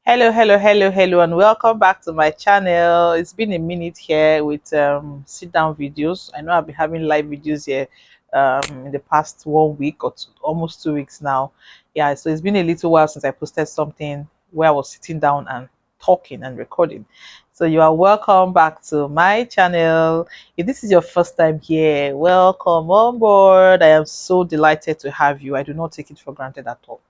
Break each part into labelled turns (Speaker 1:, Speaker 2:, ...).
Speaker 1: Hello, and welcome back to my channel. It's been a minute here with sit down videos. I know I've been having live videos here in the past 1 week or almost 2 weeks now. Yeah, so it's been a little while since I posted something where I was sitting down and talking and recording. So you are welcome back to my channel. If this is your first time here, welcome on board. I am so delighted to have you. I do not take it for granted at all.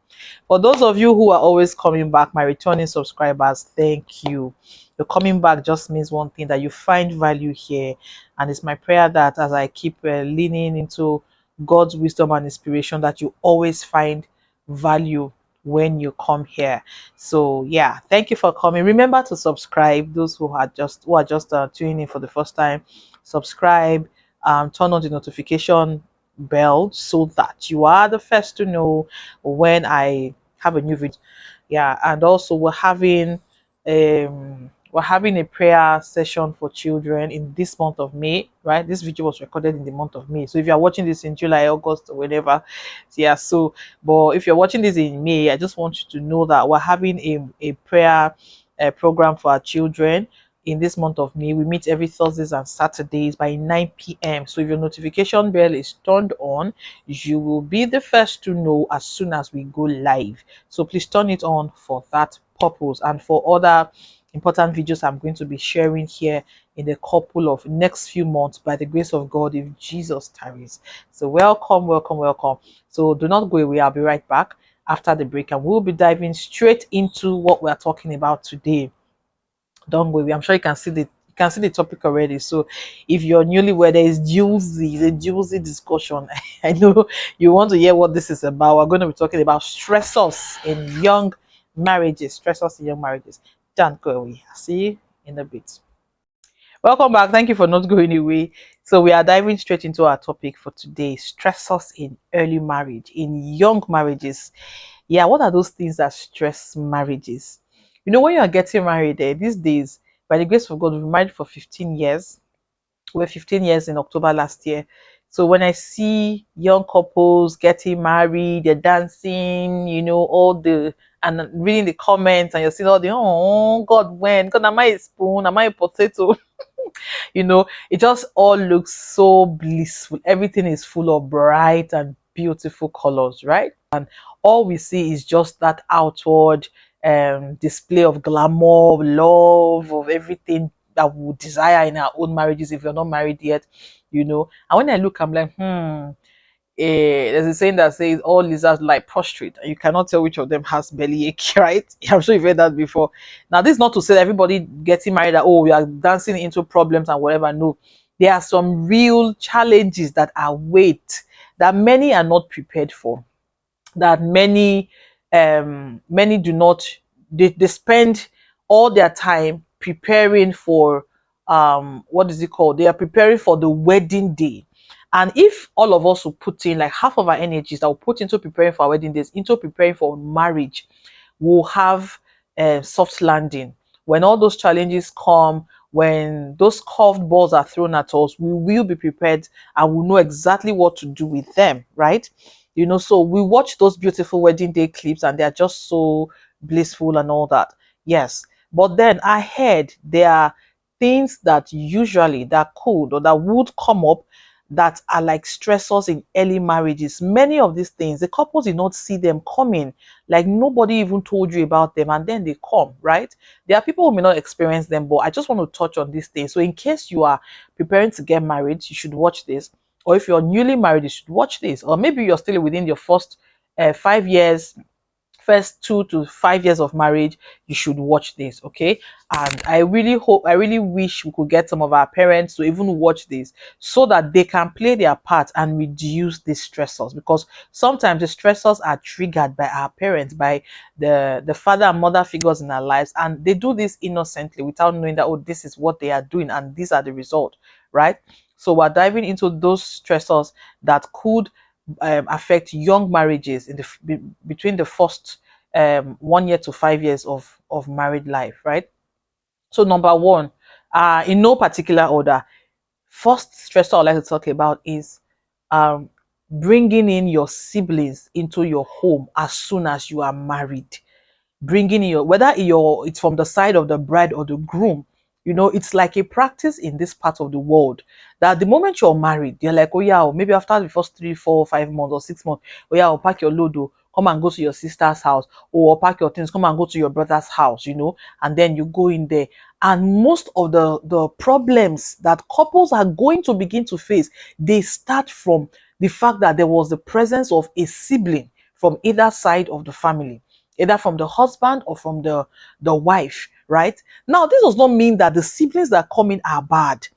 Speaker 1: For those of you who are always coming back, my returning subscribers, thank you. Your coming back just means one thing, that you find value here. And it's my prayer that as I keep leaning into God's wisdom and inspiration, that you always find value when you come here. So yeah, thank you for coming. Remember to subscribe. Those who are just tuning in for the first time, subscribe, turn on the notification bell so that you are the first to know when I have a new video. Yeah, and also we're having a prayer session for children in this month of May, right? This video was recorded in the month of May. So if you're watching this in July, August, or whenever, yeah, so but if you're watching this in May, I just want you to know that we're having a prayer program for our children in this month of May. We meet every Thursdays and Saturdays by 9 p.m. So if your notification bell is turned on, you will be the first to know as soon as we go live. So please turn it on for that purpose and for other important videos I'm going to be sharing here in the couple of next few months by the grace of God, if Jesus tarries. So welcome. So do not go away. I'll be right back after the break, and we'll be diving straight into what we're talking about today. Don't go away. I'm sure you can see the topic already. So if you're newlywed, there is juicy discussion. I know you want to hear what this is about. We're going to be talking about stressors in young marriages. Stressors in young marriages. Don't go away. See you in a bit. Welcome back. Thank you for not going away. So we are diving straight into our topic for today: stressors in early marriage, in young marriages. Yeah, what are those things that stress marriages? When you are getting married these days, by the grace of God, we've been married for 15 years. We're 15 years in October last year. So when I see young couples getting married, they're dancing, all the and reading the comments, and you're seeing all the oh God, when God, am I a spoon? Am I a potato? It just all looks so blissful. Everything is full of bright and beautiful colors, right? And all we see is just that outward display of glamour, of love, of everything that we would desire in our own marriages if you're not married yet. And when I look, I'm like, there's a saying that says all lizards lie prostrate, and you cannot tell which of them has bellyache, right? I'm sure you've heard that before. Now, this is not to say that everybody getting married that, oh, we are dancing into problems and whatever. No, there are some real challenges that await that many are not prepared for, that many do not. They spend all their time preparing for what is it called, they are preparing for the wedding day. And if all of us will put in like half of our energies that we put into preparing for our wedding days into preparing for marriage, we'll have a soft landing. When all those challenges come, when those curved balls are thrown at us, we will be prepared and we'll know exactly what to do with them, right? So we watch those beautiful wedding day clips and they're just so blissful and all that. Yes. But then ahead, there are things that usually that could or that would come up that are like stressors in early marriages. Many of these things, the couples did not see them coming. Like nobody even told you about them, and then they come, right? There are people who may not experience them, but I just want to touch on these things. So in case you are preparing to get married, you should watch this. Or if you're newly married, you should watch this. Or maybe you're still within your first 5 years, first 2 to 5 years of marriage, you should watch this, okay? And I really wish we could get some of our parents to even watch this so that they can play their part and reduce these stressors, because sometimes the stressors are triggered by our parents, by the father and mother figures in our lives, and they do this innocently without knowing that, oh, this is what they are doing and these are the result, right? So we're diving into those stressors that could affect young marriages in between the first 1 year to 5 years of married life, right? So number one, in no particular order, first stressor I'd like to talk about is um, bringing in your siblings into your home as soon as you are married. bringing in your, whether your it's from the side of the bride or the groom. It's like a practice in this part of the world that the moment you're married, they're like, oh yeah, or maybe after the first 3, 4, 5 months or 6 months, oh yeah, I'll pack your load, oh, come and go to your sister's house, or pack your things, come and go to your brother's house, and then you go in there. And most of the problems that couples are going to begin to face, they start from the fact that there was the presence of a sibling from either side of the family, either from the husband or from the wife, right? Now, this does not mean that the siblings that come in are bad.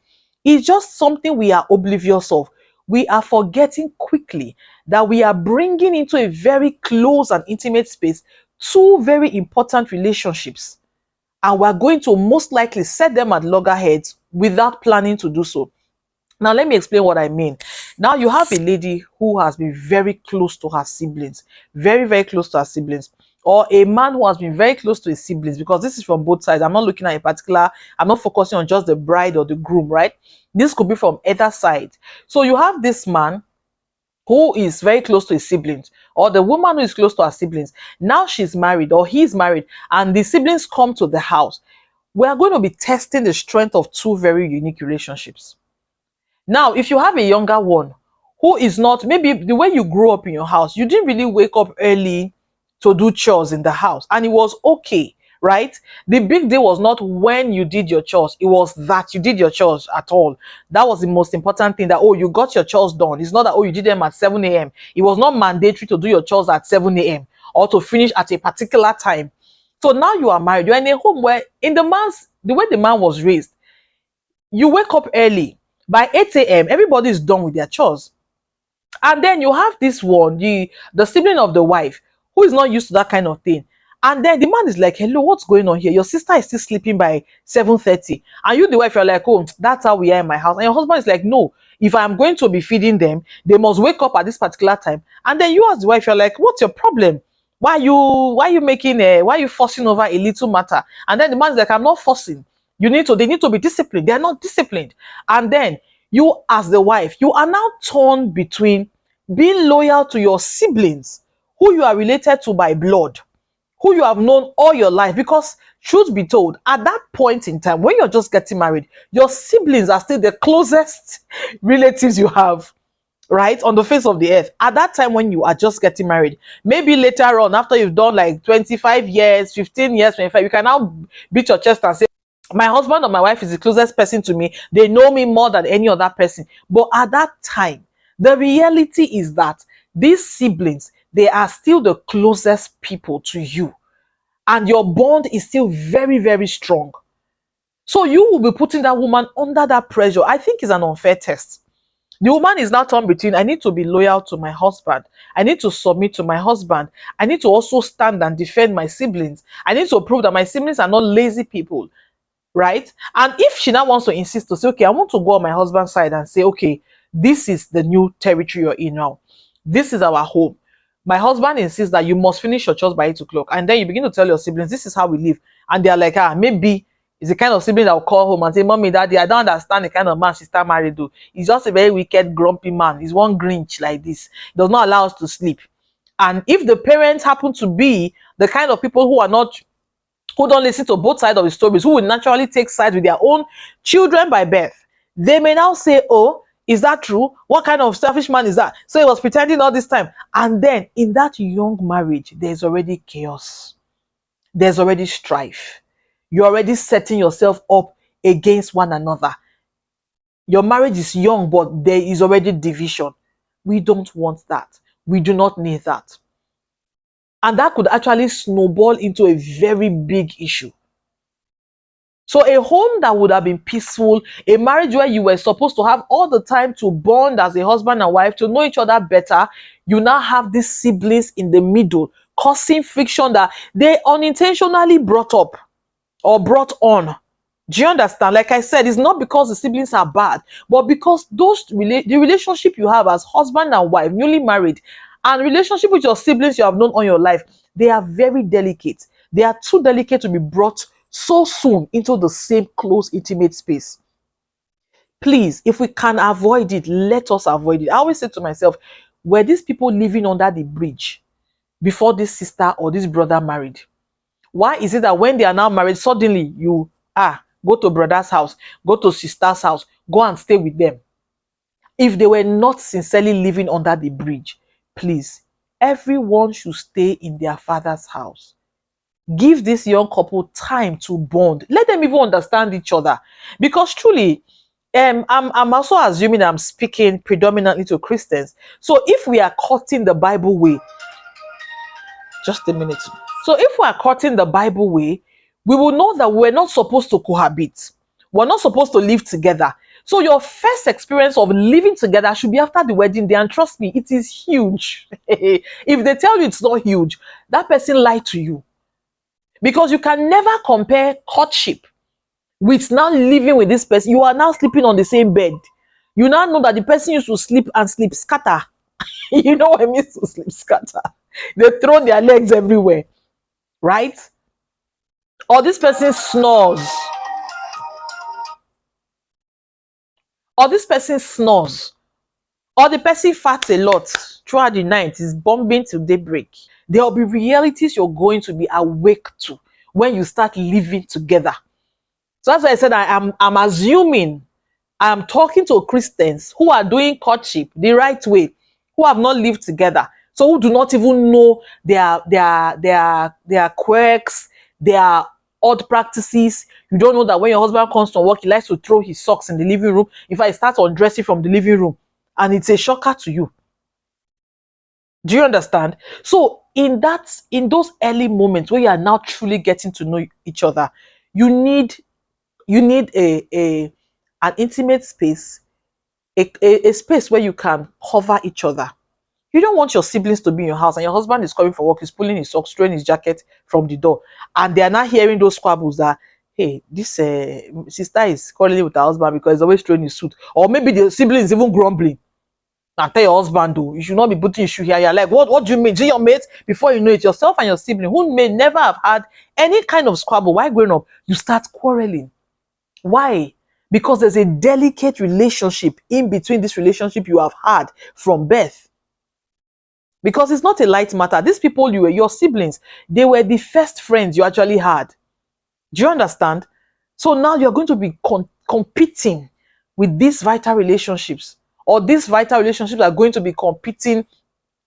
Speaker 1: It's just something we are oblivious of. We are forgetting quickly that we are bringing into a very close and intimate space two very important relationships, and we're going to most likely set them at loggerheads without planning to do so. Now, let me explain what I mean. Now, you have a lady who has been very close to her siblings, very, very close to her siblings, or a man who has been very close to his siblings, because this is from both sides. I'm not looking at a particular, I'm not focusing on just the bride or the groom, right? This could be from either side. So you have this man who is very close to his siblings, or the woman who is close to her siblings. Now she's married or he's married, and the siblings come to the house. We are going to be testing the strength of two very unique relationships. Now, if you have a younger one who is not, maybe the way you grew up in your house, you didn't really wake up early to do chores in the house, and it was okay, right? The big deal was not when you did your chores, it was that you did your chores at all. That was the most important thing, that, oh, you got your chores done. It's not that, oh, you did them at 7 a.m. It was not mandatory to do your chores at 7 a.m. or to finish at a particular time. So now you are married, you're in a home where, in the way the man was raised, you wake up early. By 8 a.m., everybody is done with their chores. And then you have this one, the sibling of the wife, who is not used to that kind of thing. And then the man is like, hello, what's going on here? Your sister is still sleeping by 7:30. And you, the wife, you're like, oh, that's how we are in my house. And your husband is like, no, if I'm going to be feeding them, they must wake up at this particular time. And then you, as the wife, you're like, what's your problem? Why are you forcing over a little matter? And then the man is like, I'm not forcing. They need to be disciplined. They are not disciplined. And then you, as the wife, you are now torn between being loyal to your siblings, who you are related to by blood, who you have known all your life. Because truth be told, at that point in time, when you're just getting married, your siblings are still the closest relatives you have, right, on the face of the earth. At that time when you are just getting married, maybe later on, after you've done like 25 years, 15 years, 25, you can now beat your chest and say, my husband or my wife is the closest person to me. They know me more than any other person. But at that time, the reality is that these siblings, they are still the closest people to you. And your bond is still very, very strong. So you will be putting that woman under that pressure. I think it's an unfair test. The woman is now torn between, I need to be loyal to my husband. I need to submit to my husband. I need to also stand and defend my siblings. I need to prove that my siblings are not lazy people, right? And if she now wants to insist to say, okay, I want to go on my husband's side and say, okay, this is the new territory you're in now. This is our home. My husband insists that you must finish your chores by 8 o'clock. And then you begin to tell your siblings, this is how we live. And they're like, maybe it's the kind of sibling that will call home and say, mommy, daddy, I don't understand the kind of man sister married to. He's just a very wicked, grumpy man. He's one Grinch like this. He does not allow us to sleep. And if the parents happen to be the kind of people who don't listen to both sides of the stories, who will naturally take sides with their own children by birth, they may now say, oh, is that true? What kind of selfish man is that? So he was pretending all this time. And then in that young marriage, there's already chaos. There's already strife. You're already setting yourself up against one another. Your marriage is young, but there is already division. We don't want that. We do not need that. And that could actually snowball into a very big issue. So a home that would have been peaceful, a marriage where you were supposed to have all the time to bond as a husband and wife, to know each other better, you now have these siblings in the middle, causing friction that they unintentionally brought up or brought on. Do you understand? Like I said, it's not because the siblings are bad, but because the relationship you have as husband and wife, newly married, and relationship with your siblings you have known all your life, they are very delicate. They are too delicate to be brought so soon into the same close, intimate space. Please, if we can avoid it, let us avoid it. I always say to myself, were these people living under the bridge before this sister or this brother married? Why is it that when they are now married, suddenly you go to brother's house, go to sister's house, go and stay with them? If they were not sincerely living under the bridge, please, everyone should stay in their father's house. Give this young couple time to bond. Let them even understand each other. Because truly, I'm also assuming I'm speaking predominantly to Christians. So if we are cutting the Bible way, just a minute. So if we are cutting the Bible way, we will know that we're not supposed to cohabit. We're not supposed to live together. So your first experience of living together should be after the wedding day. And trust me, it is huge. If they tell you it's not huge, that person lied to you. Because you can never compare courtship with now living with this person. You are now sleeping on the same bed. You now know that the person used to sleep and sleep scatter. You know what I mean to sleep scatter? They throw their legs everywhere, right? Or this person snores. Or this person snores. Or the person farts a lot throughout the night, is bombing till daybreak. There will be realities you're going to be awake to when you start living together. So that's why I said I'm assuming I'm talking to Christians who are doing courtship the right way, who have not lived together, so who do not even know their quirks, their odd practices. You don't know that when your husband comes to work, he likes to throw his socks in the living room. In fact, he starts undressing from the living room, and it's a shocker to you. Do you understand? So in those early moments where you are now truly getting to know each other, you need a an intimate space, a space where you can cover each other. You don't want your siblings to be in your house and your husband is coming for work, he's pulling his socks, throwing his jacket from the door, and they are not hearing those squabbles that, hey, this sister is quarreling with her husband because he's always throwing his suit. Or maybe the siblings even grumbling. And tell your husband, though, you should not be putting issue here. You're like, what do you mean? Do your mate? Before you know it, yourself and your sibling, who may never have had any kind of squabble while growing up, you start quarreling. Why? Because there's a delicate relationship in between this relationship you have had from birth. Because it's not a light matter. These people, you were your siblings, they were the first friends you actually had. Do you understand? So now you're going to be competing with these vital relationships, or these vital relationships are going to be competing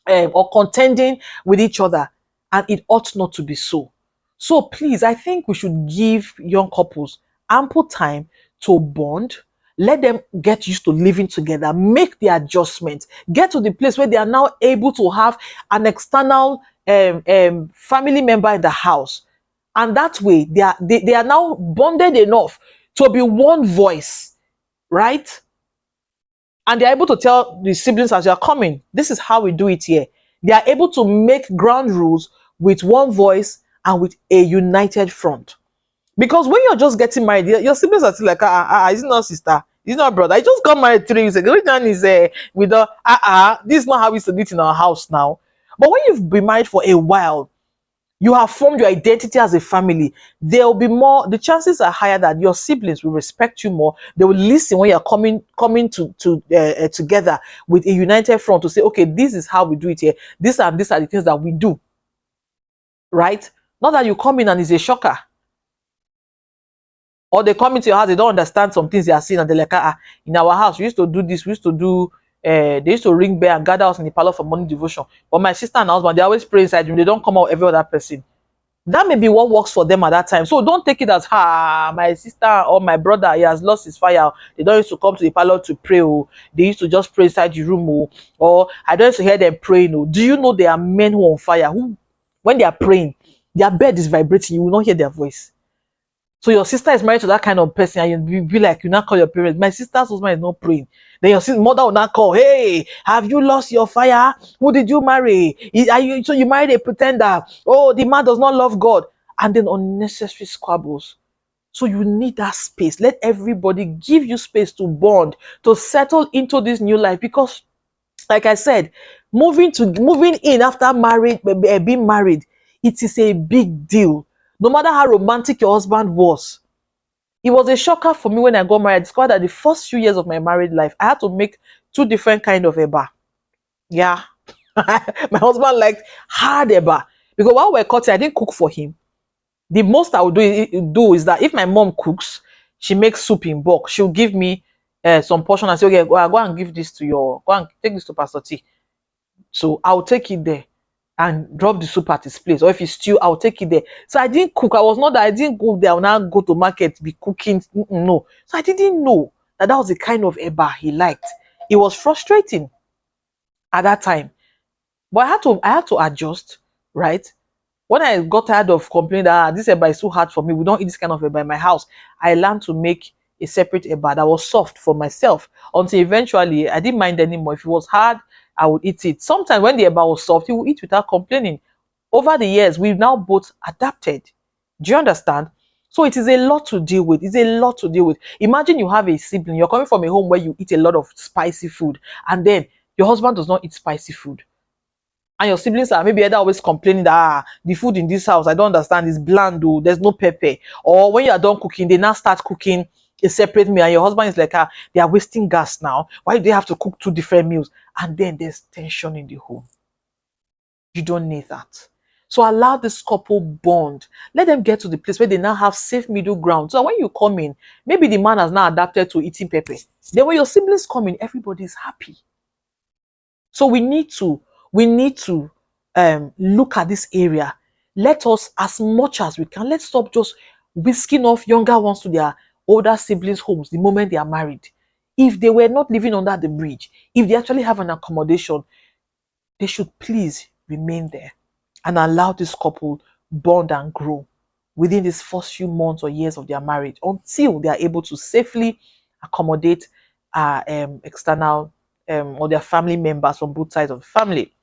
Speaker 1: or contending with each other, and it ought not to be so. So please, I think we should give young couples ample time to bond. Let them get used to living together, make the adjustments, get to the place where they are now able to have an external family member in the house. And that way they are now bonded enough to be one voice, right? And they're able to tell the siblings as you're coming, this is how we do it here. They are able to make ground rules with one voice and with a united front. Because when you're just getting married, your siblings are still like, is it not sister? Is it not brother? I just got married 3 years ago. Which one is with the this is not how we used to do it in our house now. But when you've been married for a while, you have formed your identity as a family. There will be more, the chances are higher that your siblings will respect you more. They will listen when you're coming to together with a united front to say, okay, this is how we do it here. These are the things that we do, right? Not that you come in and it's a shocker. Or they come into your house, they don't understand some things they are seeing, and they're like, in our house, we used to do this, we used to do, they used to ring bell and gather us in the parlor for morning devotion. But my sister and husband, they always pray inside room, they don't come out every other person. That may be what works for them at that time. So don't take it as, my sister or my brother, he has lost his fire. They don't used to come to the parlor to pray. Oh. They used to just pray inside the room. Oh. Or I don't used to hear them praying. Oh. Do you know there are men who are on fire, who, when they are praying, their bed is vibrating. You will not hear their voice. So your sister is married to that kind of person, and you be like, you now call your parents, my sister's husband is not praying. Then your mother will not call, hey, have you lost your fire? Who did you marry? So you married a pretender. Oh, the man does not love God. And then unnecessary squabbles. So you need that space. Let everybody give you space to bond, to settle into this new life. Because, like I said, moving in after being married, it is a big deal. No matter how romantic your husband was, it was a shocker for me when I got married. I discovered that the first few years of my married life, I had to make 2 different kind of eba. Yeah. My husband liked hard eba. Because while we were cutting, I didn't cook for him. The most I would do is that if my mom cooks, she makes soup in bulk. She'll give me some portion and say, okay, go and give this to go and take this to Pastor T. So I'll take it there and drop the soup at his place. Or if it's stew, I'll take it there. So I didn't cook. I was not that I didn't go there. I'll now go to market, be cooking. No. So I didn't know that that was the kind of eba he liked. It was frustrating at that time. But I had to adjust, right? When I got tired of complaining that this eba is too hard for me, we don't eat this kind of eba in my house, I learned to make a separate eba that was soft for myself until eventually I didn't mind anymore. If it was hard, I would eat it. Sometimes when the eba was soft, he would eat without complaining. Over the years, we've now both adapted. Do you understand? So it is a lot to deal with. It's a lot to deal with. Imagine you have a sibling, you're coming from a home where you eat a lot of spicy food, and then your husband does not eat spicy food, and your siblings are maybe either always complaining that the food in this house I don't understand is bland, oh, there's no pepper. Or when you are done cooking, they now start cooking a separate meal, and your husband is like, they are wasting gas now. Why do they have to cook two different meals? And then there's tension in the home. You don't need that. So allow this couple bond. Let them get to the place where they now have safe middle ground. So when you come in, maybe the man has now adapted to eating pepper. Then when your siblings come in, everybody is happy. So we need to look at this area. Let us, as much as we can, let's stop just whisking off younger ones to their older siblings' homes the moment they are married. If they were not living under the bridge, if they actually have an accommodation, they should please remain there and allow this couple bond and grow within these first few months or years of their marriage until they are able to safely accommodate external or their family members from both sides of the family.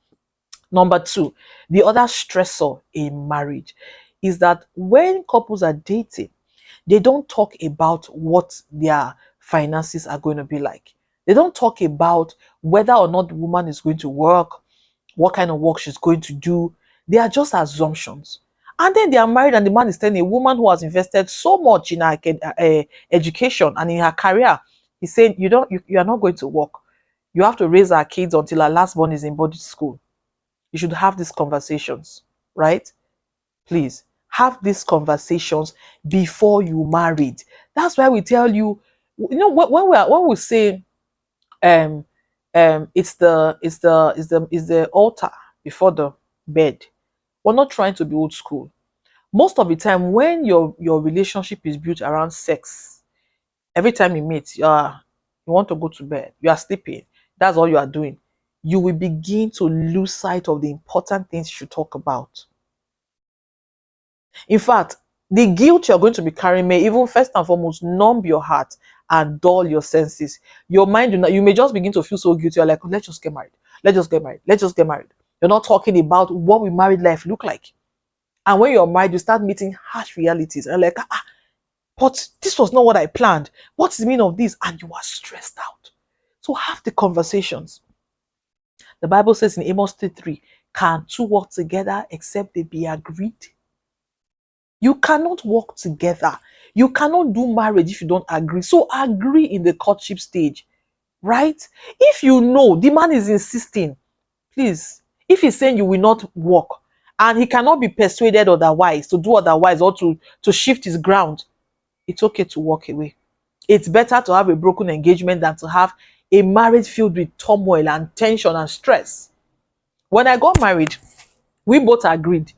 Speaker 1: Number two, the other stressor in marriage is that when couples are dating, they don't talk about what their finances are going to be like. They don't talk about whether or not the woman is going to work, what kind of work she's going to do. They are just assumptions. And then they are married, and the man is telling a woman who has invested so much in her education and in her career, he's saying, you are not going to work. You have to raise our kids until our last born is in boarding school. You should have these conversations, right? Please have these conversations before you married. That's why we tell you, when we say um it's the altar before the bed. We're not trying to be old school. Most of the time, when your relationship is built around sex, every time you meet, you want to go to bed, you are sleeping, that's all you are doing, you will begin to lose sight of the important things you should talk about. In fact, the guilt you're going to be carrying may even first and foremost numb your heart and dull your senses. Your mind, you may just begin to feel so guilty. You're like, let's just get married. Let's just get married. Let's just get married. You're not talking about what will married life look like. And when you're married, you start meeting harsh realities. And like, but this was not what I planned. What's the meaning of this? And you are stressed out. So have the conversations. The Bible says in Amos 3:3, can two walk together except they be agreed? You cannot work together. You cannot do marriage if you don't agree. So agree in the courtship stage, right? If you know the man is insisting, please, if he's saying you will not work and he cannot be persuaded otherwise, to do otherwise, or to shift his ground, it's okay to walk away. It's better to have a broken engagement than to have a marriage filled with turmoil and tension and stress. When I got married, we both agreed.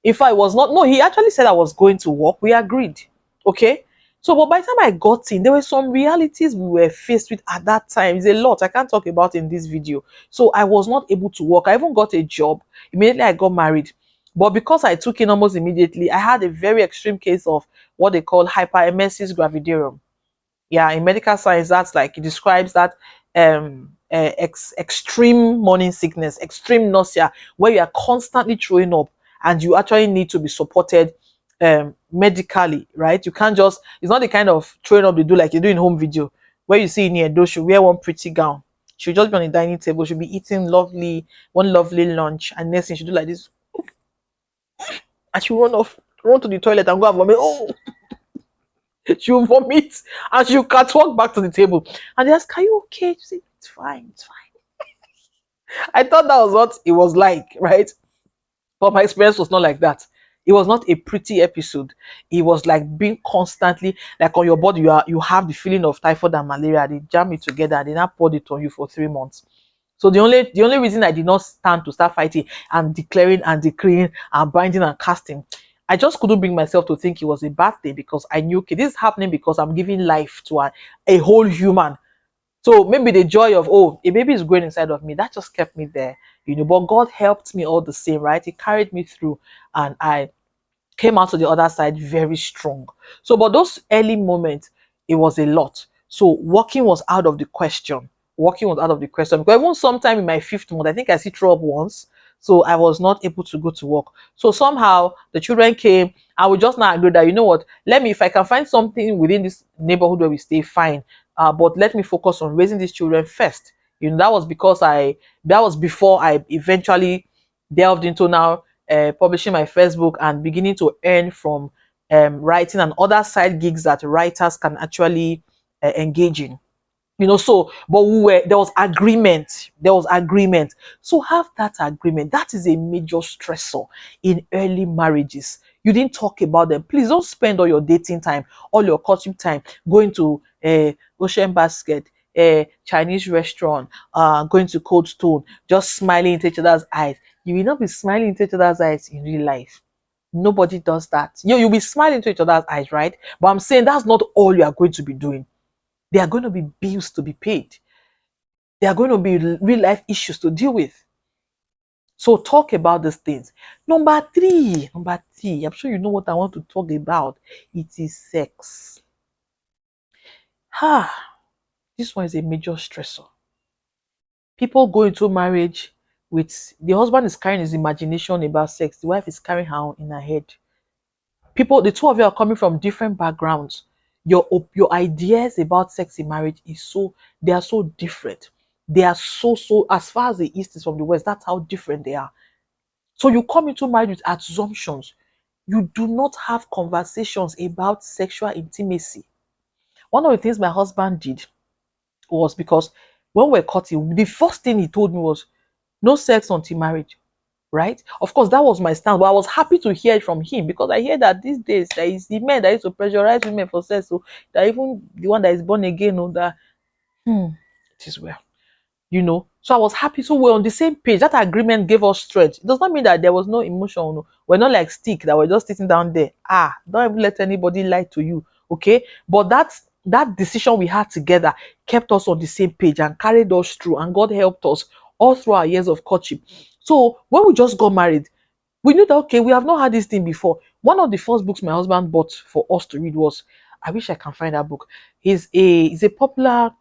Speaker 1: If I was not, no, he actually said I was going to work. We agreed. Okay. So, but by the time I got in, there were some realities we were faced with at that time. It's a lot I can't talk about in this video. So I was not able to work. I even got a job. Immediately I got married. But because I took in almost immediately, I had a very extreme case of what they call hyperemesis gravidarum. Yeah, in medical science, that's like it describes that extreme morning sickness, extreme nausea, where you are constantly throwing up and you actually need to be supported medically, right? You can't just, it's not the kind of throwing up they do like you do in home video, where you see in here, those should wear one pretty gown. She'll just be on the dining table, she'll be eating one lovely lunch, and next thing she'll do like this, and she'll run to the toilet and go and vomit. Oh, she'll vomit and she'll catwalk back to the table. And they ask, are you okay? She say, it's fine, it's fine. I thought that was what it was like, right? But my experience was not like that. It was not a pretty episode. It was like being constantly like on your body. You have the feeling of typhoid and malaria. They jam it together and they now poured it on you for 3 months. So the only reason I did not stand to start fighting and declaring and decreeing and binding and casting, I just couldn't bring myself to think it was a bad thing, because I knew, okay, this is happening because I'm giving life to a whole human. So maybe the joy of, oh, a baby is growing inside of me, that just kept me there. But God helped me all the same, right? He carried me through, and I came out to the other side very strong. So, but those early moments, it was a lot. So, walking was out of the question. Walking was out of the question. Because even sometime in my 5th month, I think I see throw up once. So, I was not able to go to work. So, somehow the children came. I would just not agree that, you know what, let me, if I can find something within this neighborhood where we stay, fine. But let me focus on raising these children first. That was that was before I eventually delved into now publishing my first book and beginning to earn from writing and other side gigs that writers can actually engage in. So but there was agreement. So have that agreement. That is a major stressor in early marriages. You didn't talk about them. Please don't spend all your dating time, all your courtship time going to ocean basket, Chinese restaurant, going to Cold Stone, just smiling into each other's eyes. You will not be smiling into each other's eyes in real life. Nobody does that. You'll be smiling into each other's eyes, right? But I'm saying that's not all you are going to be doing. There are going to be bills to be paid. There are going to be real life issues to deal with. So talk about these things. Number three, I'm sure you know what I want to talk about. It is sex. This one is a major stressor. People go into marriage with the husband is carrying his imagination about sex, the wife is carrying her own in her head. The two of you are coming from different backgrounds. Your ideas about sex in marriage they are so different. They are so, as far as the east is from the west, that's how different they are. So you come into marriage with assumptions. You do not have conversations about sexual intimacy. One of the things my husband did was, because when we're cutting, the first thing he told me was no sex until marriage. Right? Of course, that was my stance, but I was happy to hear it from him, because I hear that these days there is the men that used to pressurize women for sex, so that even the one that is born again know that it is well. So I was happy. So we're on the same page. That agreement gave us strength. It does not mean that there was no emotion. No. We're not like stick that we're just sitting down there. Don't even let anybody lie to you. Okay. But that decision we had together kept us on the same page and carried us through. And God helped us all through our years of courtship. So when we just got married, we knew that, okay, we have not had this thing before. One of the first books my husband bought for us to read was, I wish I can find that book. He's a popular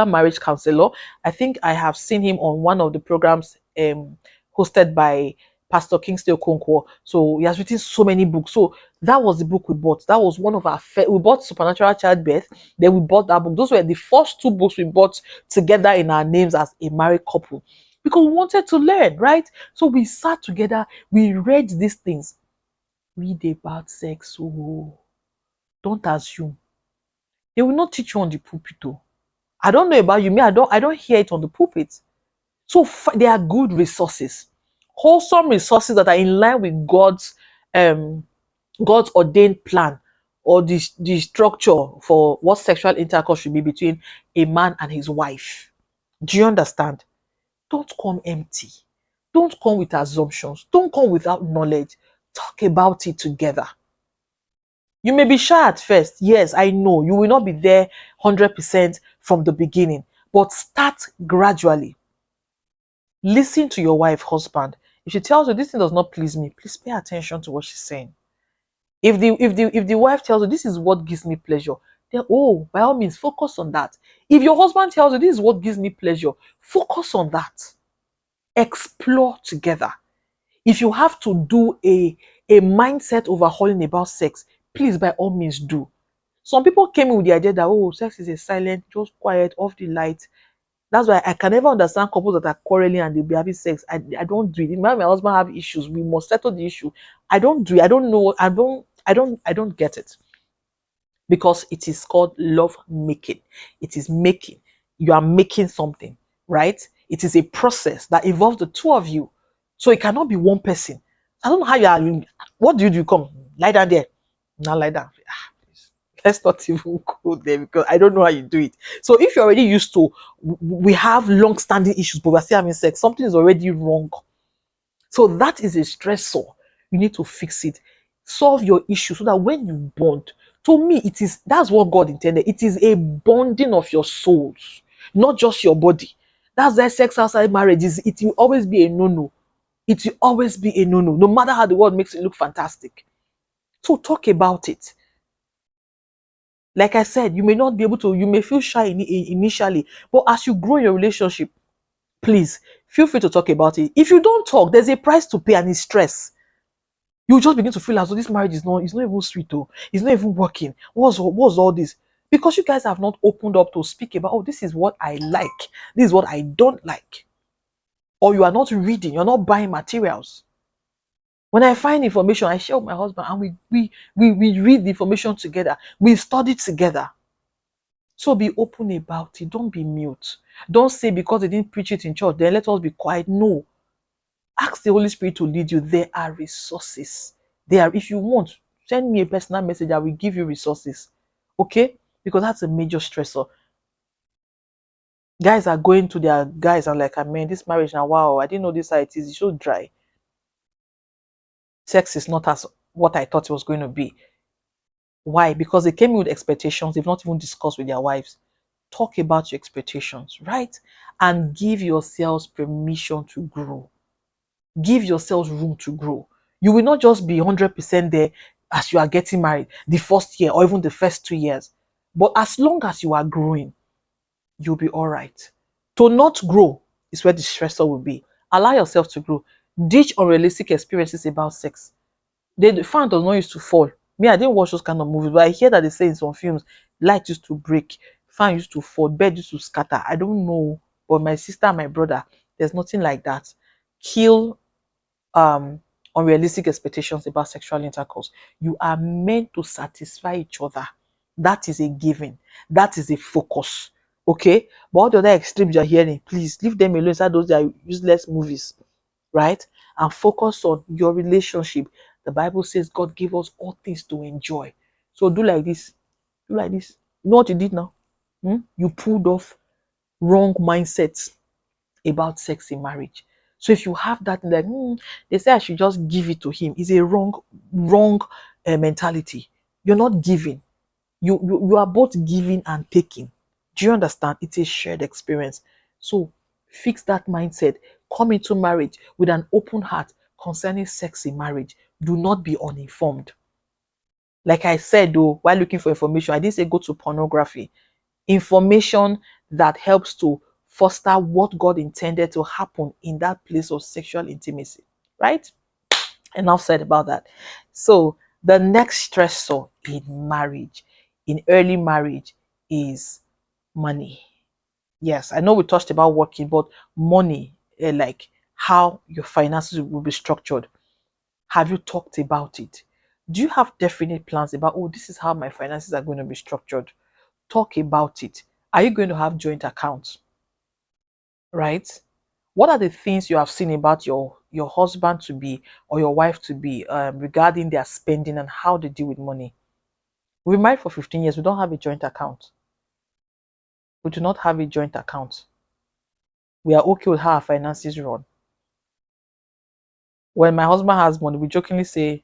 Speaker 1: marriage counselor. I think I have seen him on one of the programs hosted by Pastor Kingsley Okonkwo. So he has written so many books. So that was the book we bought. That was one of our we bought Supernatural Childbirth. Then we bought that book. Those were the first two books we bought together in our names as a married couple, because we wanted to learn, right? So we sat together, we read these things. Read about sex. Oh, don't assume. They will not teach you on the pulpit. Oh. I don't know about you. Me, I don't hear it on the pulpit. So they are good resources, wholesome resources that are in line with um God's ordained plan, or the structure for what sexual intercourse should be between a man and his wife. Do you understand? Don't come empty. Don't come with assumptions. Don't come without knowledge. Talk about it together. You may be shy at first. Yes, I know. You will not be there 100% from the beginning. But start gradually. Listen to your wife, husband. If she tells you this thing does not please me, please pay attention to what she's saying. If the wife tells you this is what gives me pleasure, then by all means focus on that. If your husband tells you this is what gives me pleasure, focus on that. Explore together. If you have to do a mindset overhauling about sex, please by all means do. Some people came in with the idea that sex is a silent, just quiet, off the light. That's why I can never understand couples that are quarreling and they'll be having sex. I don't do it. If my husband have issues, we must settle the issue. I don't do it. I don't know. I don't get it. Because it is called love making. It is making. You are making something, right? It is a process that involves the two of you. So it cannot be one person. I don't know how you are. What do you do? Come, lie down there. Now lie down. Please. Let's not even go there because I don't know how you do it. So if you're already used to, we have long-standing issues, but we're still having sex, something is already wrong. So that is a stressor. You need to fix it. Solve your issue so that when you bond, to me, that's what God intended. It is a bonding of your souls, not just your body. That's why sex outside marriage it will always be a no-no. It will always be a no-no, no matter how the world makes it look fantastic. So talk about it. Like I said, you may not be able to, you may feel shy initially, but as you grow your relationship, please feel free to talk about it. If you don't talk, there's a price to pay and it's stress. You just begin to feel as though this marriage is not, it's not even sweet, though. It's not even working. What's all this? Because you guys have not opened up to speak about, oh, this is what I like, this is what I don't like. Or you are not reading, you're not buying materials. When I find information, I share with my husband and we read the information together. We study together. So be open about it. Don't be mute. Don't say because they didn't preach it in church, then let us be quiet. No. Ask the Holy Spirit to lead you. There are resources. There, if you want, send me a personal message. I will give you resources. Okay? Because that's a major stressor. Guys are going to their guys and like, I mean, this marriage now, wow, I didn't know this how it is. It's so dry. Sex is not as what I thought it was going to be. Why? Because they came in with expectations. They've not even discussed with their wives. Talk about your expectations, right? And give yourselves permission to grow. Give yourselves room to grow. You will not just be 100% there as you are getting married the first year or even the first 2 years. But as long as you are growing, you'll be all right. To not grow is where the stressor will be. Allow yourself to grow. Ditch unrealistic experiences about sex. The fan does not used to fall. Me, I didn't watch those kind of movies, but I hear that they say in some films, light used to break, fan used to fall, bed used to scatter. I don't know, but my sister and my brother, there's nothing like that. Kill unrealistic expectations about sexual intercourse. You are meant to satisfy each other. That is a given. That is a focus. Okay? But all the other extremes you're hearing, please leave them alone. Inside those are useless movies, right? And focus on your relationship. The Bible says God gave us all things to enjoy. So do like this. Do like this. You know what you did now? You pulled off wrong mindsets about sex in marriage. So if you have that, like they say I should just give it to him, is a wrong mentality. You're not giving. You are both giving and taking. Do you understand? It's a shared experience. So fix that mindset. Come into marriage with an open heart concerning sex in marriage. Do not be uninformed. Like I said, though, while looking for information, I didn't say go to pornography. Information that helps to foster what God intended to happen in that place of sexual intimacy, right? Enough said about that. So the next stressor in marriage, in early marriage, is money. Yes, I know we touched about working, but money, like how your finances will be structured. Have you talked about it? Do you have definite plans about, oh, this is how my finances are going to be structured? Talk about it. Are you going to have joint accounts? Right? What are the things you have seen about your husband to be or your wife to be regarding their spending and how they deal with money? We've been married for 15 years. We don't have a joint account. We do not have a joint account. We are okay with how our finances run. When my husband has money, we jokingly say,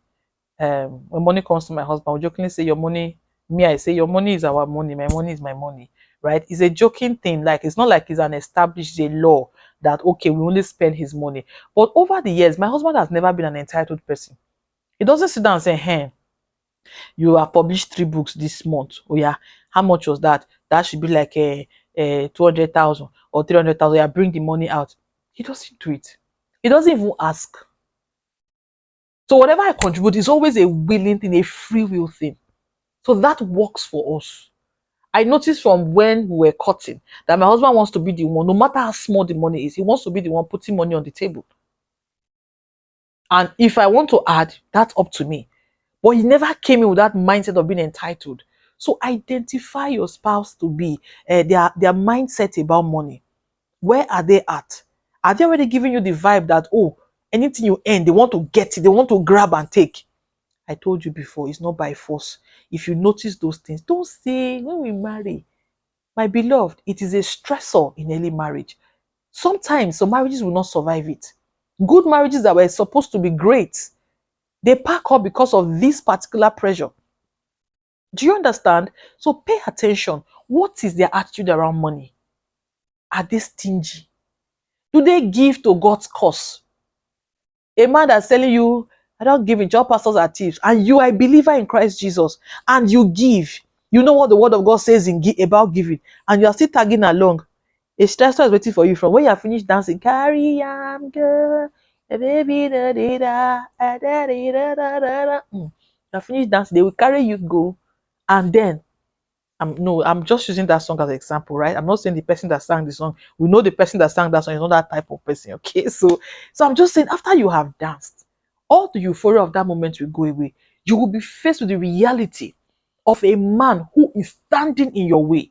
Speaker 1: when money comes to my husband, we jokingly say, your money, me, I say, your money is our money, my money is my money, right? It's a joking thing. Like, it's not like it's an established a law that, okay, we only spend his money. But over the years, my husband has never been an entitled person. He doesn't sit down and say, hey, you have published 3 books this month. Oh, yeah. How much was that? That should be like 200,000 or 300,000. Yeah, bring the money out. He doesn't do it. He doesn't even ask. So whatever I contribute is always a willing thing, a free will thing. So that works for us. I noticed from when we were cutting that my husband wants to be the one, no matter how small the money is, he wants to be the one putting money on the table. And if I want to add, that's up to me. But he never came in with that mindset of being entitled. So identify your spouse to be their mindset about money. Where are they at? Are they already giving you the vibe that, oh, Anything you earn, they want to get it, they want to grab and take. I told you before, it's not by force. If you notice those things, don't say when we marry, my beloved, it is a stressor in early marriage. Sometimes some marriages will not survive it. Good marriages that were supposed to be great, they pack up because of this particular pressure. Do you understand? So pay attention. What is their attitude around money? Are they stingy? Do they give to God's cause? A man that's telling you, I don't give it, your pastors are thieves, and you are a believer in Christ Jesus, and you give. You know what the word of God says about giving, and you are still tagging along. A stressor is waiting for you from when you are finished dancing. Carry on, girl. Baby, da, da, da, da, da, da, da, da, da. You are finished dancing, they will carry you go, and then I'm just using that song as an example, right? I'm not saying the person that sang the song. We know the person that sang that song is not that type of person, okay? So I'm just saying, after you have danced, all the euphoria of that moment will go away. You will be faced with the reality of a man who is standing in your way.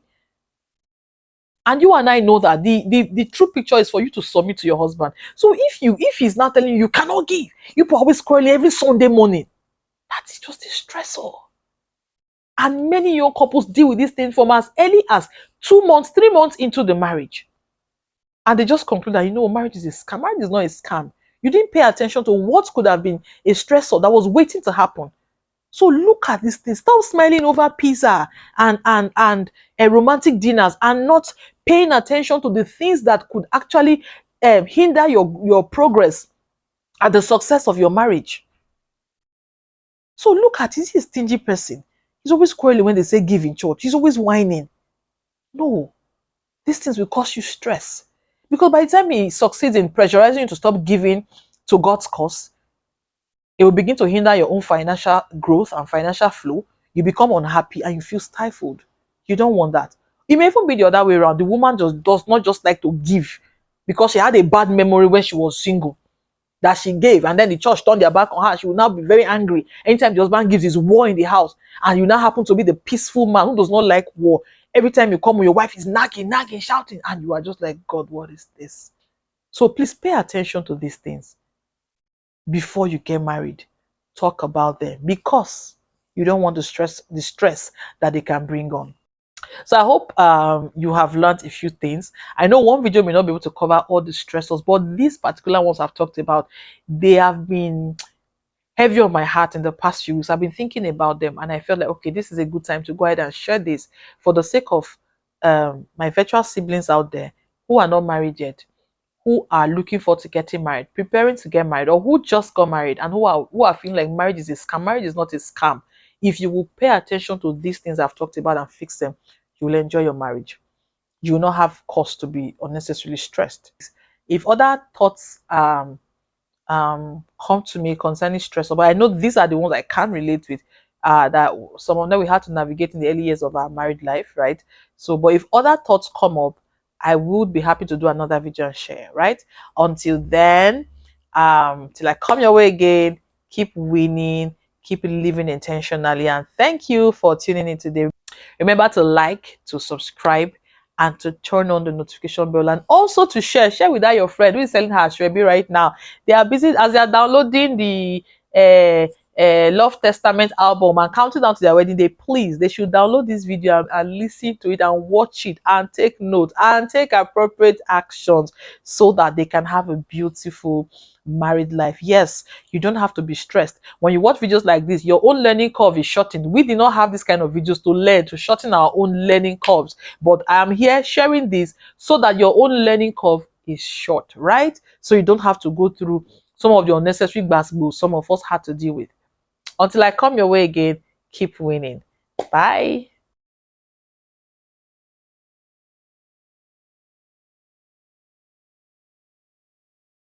Speaker 1: And you and I know that the true picture is for you to submit to your husband. So if he's not telling you you cannot give, you always quarreling every Sunday morning, that is just a stressor. And many young couples deal with this thing from as early as 2 months, 3 months into the marriage. And they just conclude that, marriage is a scam. Marriage is not a scam. You didn't pay attention to what could have been a stressor that was waiting to happen. So look at this thing. Stop smiling over pizza and romantic dinners and not paying attention to the things that could actually hinder your progress and the success of your marriage. So look at, is he a stingy person? He's always quarreling when they say give in church. He's always whining. No, these things will cause you stress. Because by the time he succeeds in pressurizing you to stop giving to God's cause, it will begin to hinder your own financial growth and financial flow. You become unhappy and you feel stifled. You don't want that. It may even be the other way around. The woman just does not just like to give because she had a bad memory when she was single that she gave, and then the church turned their back on her. She will now be very angry. Anytime the husband gives, is war in the house, and you now happen to be the peaceful man who does not like war. Every time you come, your wife is nagging, shouting, and you are just like, God, what is this? So please pay attention to these things before you get married. Talk about them because you don't want the stress that they can bring on. So I hope you have learned a few things. I know one video may not be able to cover all the stressors, but these particular ones I've talked about, they have been heavy on my heart in the past few weeks. I've been thinking about them, and I felt like, okay, this is a good time to go ahead and share this for the sake of my virtual siblings out there who are not married yet, who are looking forward to getting married, preparing to get married, or who just got married and who are feeling like marriage is a scam. Marriage is not a scam. If you will pay attention to these things I've talked about and fix them, you will enjoy your marriage. You will not have cause to be unnecessarily stressed. If other thoughts come to me concerning stress, but I know these are the ones I can relate with, that some of them we had to navigate in the early years of our married life, right? So but if other thoughts come up, I would be happy to do another video and share, right? Until then, till I come your way again, keep winning, keep living intentionally, and thank you for tuning in today. Remember to like, to subscribe, and to turn on the notification bell, and also to share with that your friend who is selling her ashwebi right now. They are busy as they are downloading the Love Testament album and counting down to their wedding day. Please, they should download this video and listen to it and watch it and take note and take appropriate actions so that they can have a beautiful married life. Yes, you don't have to be stressed. When you watch videos like this, your own learning curve is shortened. We did not have this kind of videos to learn, to shorten our own learning curves. But I am here sharing this so that your own learning curve is short, right? So you don't have to go through some of the unnecessary gbasgbos some of us had to deal with. Until I come your way again, keep winning. Bye.